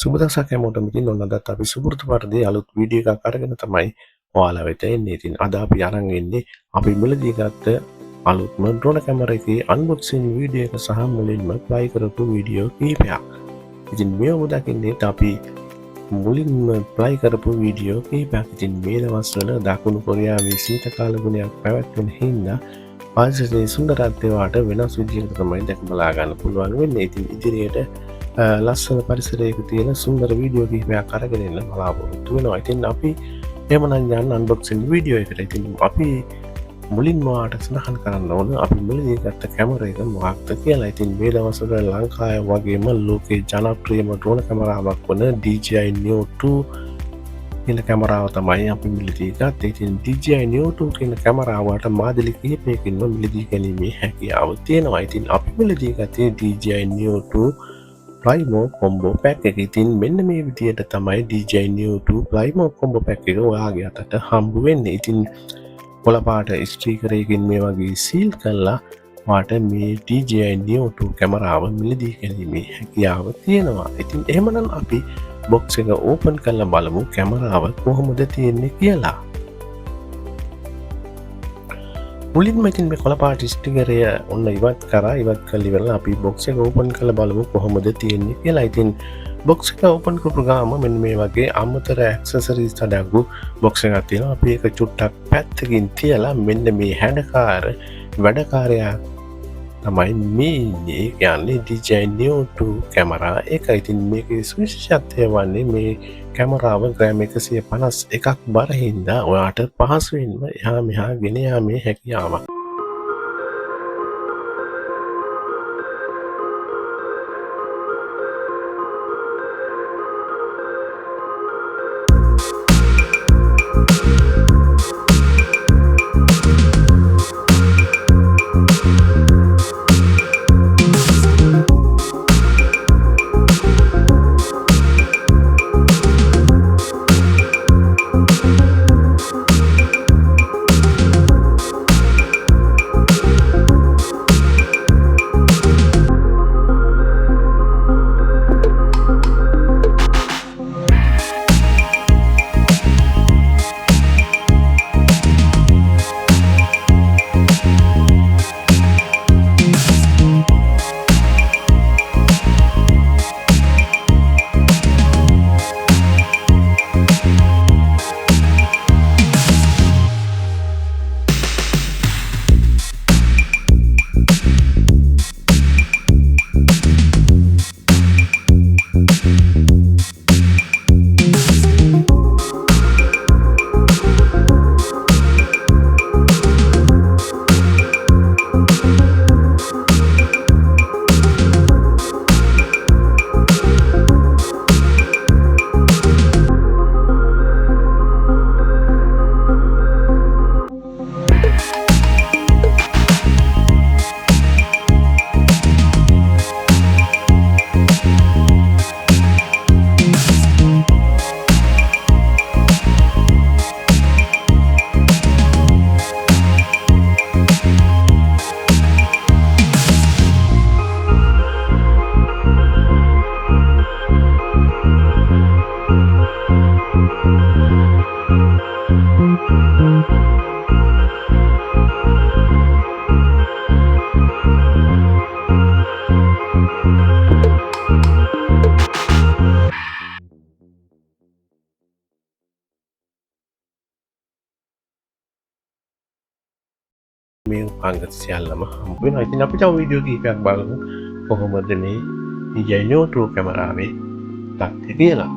සුබ දවසක් හැමෝටම. ඉතින් ඔන්න අදත් අපි සුපුරුදු පරිදි අලුත් වීඩියෝ එකක් අරගෙන තමයි ඔයාලා වෙත එන්නේ. ඉතින් අද අපි අරන් එන්නේ අපි මුලදී ගත්ත අලුත්ම ඩ්‍රෝන් කැමරා එකේ අන්බොක්සින් වීඩියෝ එක සහ මුලින්ම ප්ලයි කරපු වීඩියෝ කිහිපයක්. ඉතින් මේව දකින්නේ අපි මුලින්ම ප්ලයි කරපු වීඩියෝ කිහිපයක්. ඉතින් මේ දවස්වල දකුණු කොරියාවේ සීත කාල ගුණයක් පැවැත්වෙන හින්දා පරිසරයේ සුන්දරත්වය වාට වෙනස් විදිහකට තමයි දැක බලා ගන්න පුළුවන් වෙන්නේ. ඉතින් ඉදිරියට ලස්සන පරිසරයක තියෙන සුන්දර වීඩියෝ කිහිපයක් අරගෙන එන්න බලාපොරොත්තු වෙනවා. ඉතින් අපි එහෙමනම් යන්න අන්බොක්සින් වීඩියෝ එකට. ඉතින් අපි මුලින්ම ඔයාලට සඳහන් කරන්න ඕන අපි මුලදී ගත්ත කැමරා එක මොකක්ද කියලා. ඉතින් මේ දවස්වල ලංකාවේ වගේම ලෝකේ ජනප්‍රියම ඩ්‍රෝන් කැමරාවක් වන DJI Neo 2 කියන කැමරාව තමයි අපි මිලදී ගත්තේ. ඉතින් DJI Neo 2 කියන කැමරාවට මාදිලි කිහිපයකින්ම මිලදී ගැනීමේ හැකියාව තියෙනවා. ඉතින් අපි මිලදී ගත්තේ DJI Neo 2 Plymo combo pack එක. ඉතින් මෙන්න මේ විදියට තමයි DJI Neo 2 Plymo combo pack එක ඔයාගේ අතට හම්බ වෙන්නේ. ඉතින් කොළ පාට ස්ටිකරයකින් මේ වගේ සීල් කරලා වාට මේ DJI Neo 2 කැමරාව මිලදී ගැනීමේ හැකියාව තියෙනවා. ඉතින් එහෙමනම් අපි බොක්ස් එක ඕපන් කරලා බලමු කැමරාව කොහොමද තියෙන්නේ කියලා. මුලින්ම ඉතින් මේ කොළ පාට ස්ටිකරය ඔන්න ඉවත් කරලා ඉවරලා අපි බොක්ස් එක ඕපන් කරලා බලමු කොහොමද තියෙන්නේ කියලා. ඉතින් බොක්ස් එක ඕපන් කරපු ගාම මෙන්න මේ වගේ අමතර ඇක්සසරිස් අඩංගු බොක්ස් එකක් තියෙනවා. අපි ඒක චුට්ටක් පැත්තකින් තියලා මෙන්න මේ හැඩකාර වැඩකාරයා තමයි මේ කියන්නේ DJI Neo 2 කැමරා එක. ඉතින් මේකේ විශේෂත්වය වන්නේ මේ කැමරාව ග්‍රෑම් 151ක් බර හින්දා ඔයාට පහසුවෙන්ම එහා මෙහා ගෙන යාමේ හැකියාවක්. මේ උපංග සියල්ලම හම්බ වෙනවා. ඉතින් අපි තව වීඩියෝ කිහිපයක් බලමු කොහොමද මේ DJI Neo 2 කැමරාවේ තත්ත්වය කියලා.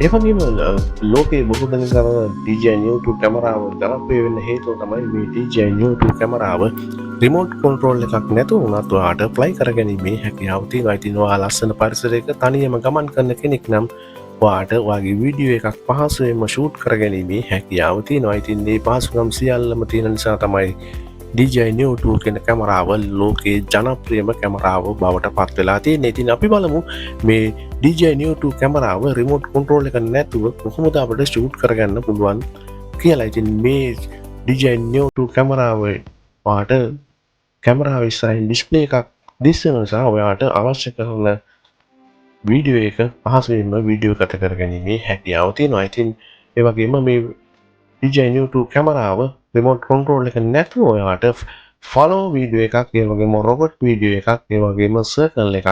ඒ වගේම ලෝකයේ බොහෝ දෙනෙක් කරන DJI Neo 2 කැමරාව ජනප්‍රිය වෙන්න හේතුව තමයි මේ DJI Neo 2 කැමරාව රිමෝට් කන්ට්‍රෝල් එකක් නැතුව වුණත් ඔයාට ෆ්ලයි කරගැනීමේ හැකියාව තියෙනවා. ඉතින් ඔයා ලස්සන පරිසරයක තනියම ගමන් කරන කෙනෙක් නම් ඔයාට ඔයාගේ වීඩියෝ එකක් පහසුවෙන්ම ෂූට් කරගැනීමේ හැකියාව තියෙනවා. ඉතින් මේ පහසුකම් සියල්ලම තියෙන නිසා තමයි DJI Neo 2 කියන කැමරාව ලෝකයේ ජනප්‍රියම කැමරාව බවට පත් වෙලා තියෙන්නේ. ඉතින් අපි බලමු මේ DJI Neo 2 කැමරාව රිමෝට් කන්ට්‍රෝල් එක නැතුව කොහොමද අපිට ෂූට් කරගන්න පුළුවන් කියලා. ඉතින් මේ DJI Neo 2 කැමරාව ඔයාට කැමරාවේ ඉස්සරහින් ඩිස්ප්ලේ එකක් දිස්සන නිසා ඔයාට අවශ්‍ය කරන වීඩියෝ එක පහසුවෙන්ම වීඩියෝ ගත කරගැනීමේ හැකියාව තියෙනවා. ඉතින් ඒ වගේම මේ DJI Neo 2 කැමරාව රිමෝට් කන්ට්‍රෝල් එක නැතුව ඔයාට ෆලෝ වීඩියෝ එකක්, ඒ වගේම රොබොට් වීඩියෝ එකක්, ඒ වගේම සර්කල් එකක්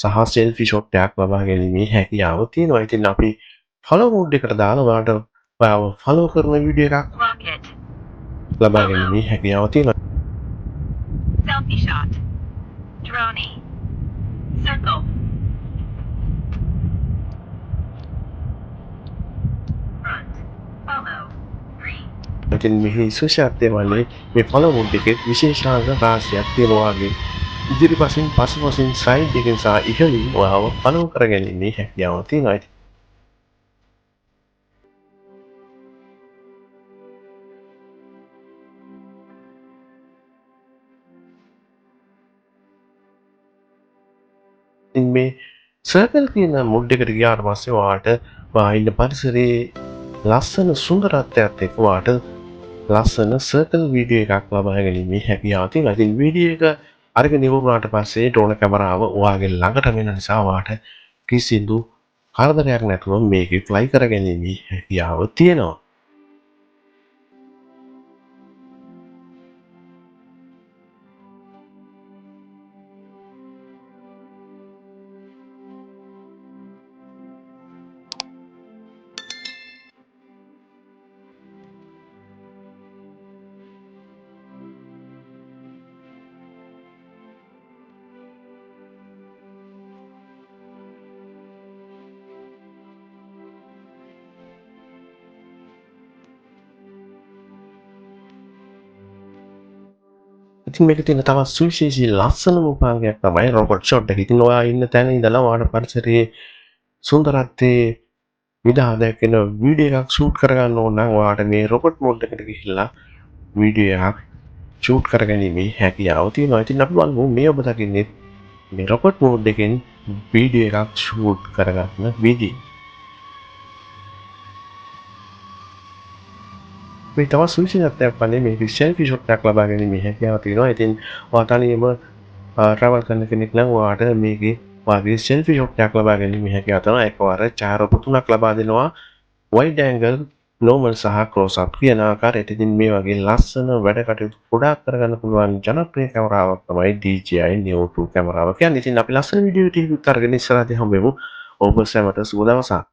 සහ සෙල්ෆි ෂොට් එකක් ලබා ගැනීමේ හැකියාව තියෙනවා. ඉතින් අපි ෆලෝ මෝඩ් එකට දාලා ඔයාව ෆලෝ කරන වීඩියෝ එකක් ලබා ගැනීමේ හැකියාව තියෙනවා. Selfie shot. Droney. Circle. Front. Follow. 3. ඉතින් මෙහි විශේෂත්වය වන්නේ මේ ෆලෝ මෝඩ් එකේ විශේෂාංග රාශියක් තියෙනවා වගේ. ඉදිරිපසින් පසුපසින් සයිඩ් එකෙන් සහ ඉහළින් ඔයාව ෆලෝ කරගැනීමේ හැකියාව තියෙනවා. ඉතින් මේ සර්කල් කියන මොඩ් එකට ගියාට පස්සේ ඔයාට ඔයා ඉන්න පරිසරයේ ලස්සන සුන්දරත්වයත් එක්ක ඔයාට ලස්සන සර්කල් වීඩියෝ එකක් ලබා ගැනීමේ හැකියාව තියෙනවා. ඉතින් වීඩියෝ එක අරගෙන ඉවරුනාට පස්සේ ඩ්‍රෝන් කැමරාව ඔයාගේ ළඟට වෙන නිසා ඔයාට කිසිදු කරදරයක් නැතුව මේකේ ෆ්ලයි කරගැනීමේ හැකියාව තියෙනවා. ඉතින් මේකේ තියෙන තවත් සුවිශේෂී ලස්සනම උපාංගයක් තමයි රොබොට් ෂොට් එක. ඉතින් ඔයා ඉන්න තැන ඉඳලා ඔයාට පරිසරයේ සුන්දරත්වයේ විදහා දැක්වෙන වීඩියෝ එකක් ෂූට් කරගන්න ඕන නම් ඔයාට මේ රොබොට් මෝඩ් එකට ගිහිල්ලා වීඩියෝ එකක් ෂූට් කරගැනීමේ හැකියාව තියෙනවා. ඉතින් අපි බලමු මේ ඔබ දකින්නේ මේ රොබොට් මෝඩ් එකෙන් වීඩියෝ එකක් ෂූට් කරගන්න විදිහ. මේ තවත් සුවිශේෂත්වයක් වන්නේ මේ සෙල්ෆි ෂොට් එකක් ලබා ගැනීමේ හැකියාව තියෙනවා. ඉතින් ඔයා තනියම ට්‍රැවල් කරන කෙනෙක් නම් ඔයාට මේකේ ඔයාගේ සෙල්ෆි ෂොට් එකක් ලබා ගැනීමේ හැකියාව තියෙනවා. එකවර ඡායාරූප තුනක් ලබා දෙනවා. වයිඩ් ඇන්ගල්, නෝමල් සහ ක්ලෝස් අප් කියන ආකාරයට. ඉතින් මේ වගේ ලස්සන වැඩ කටයුතු ගොඩාක් කරගන්න පුළුවන් ජනප්‍රිය කැමරාවක් තමයි DJI Neo 2 කැමරාව කියන්නේ. ඉතින් අපි ලස්සන වීඩියෝ ටිකක් අරගෙන ඉස්සරහදී හම්බෙමු. ඔබ සැමට සුබ දවසක්.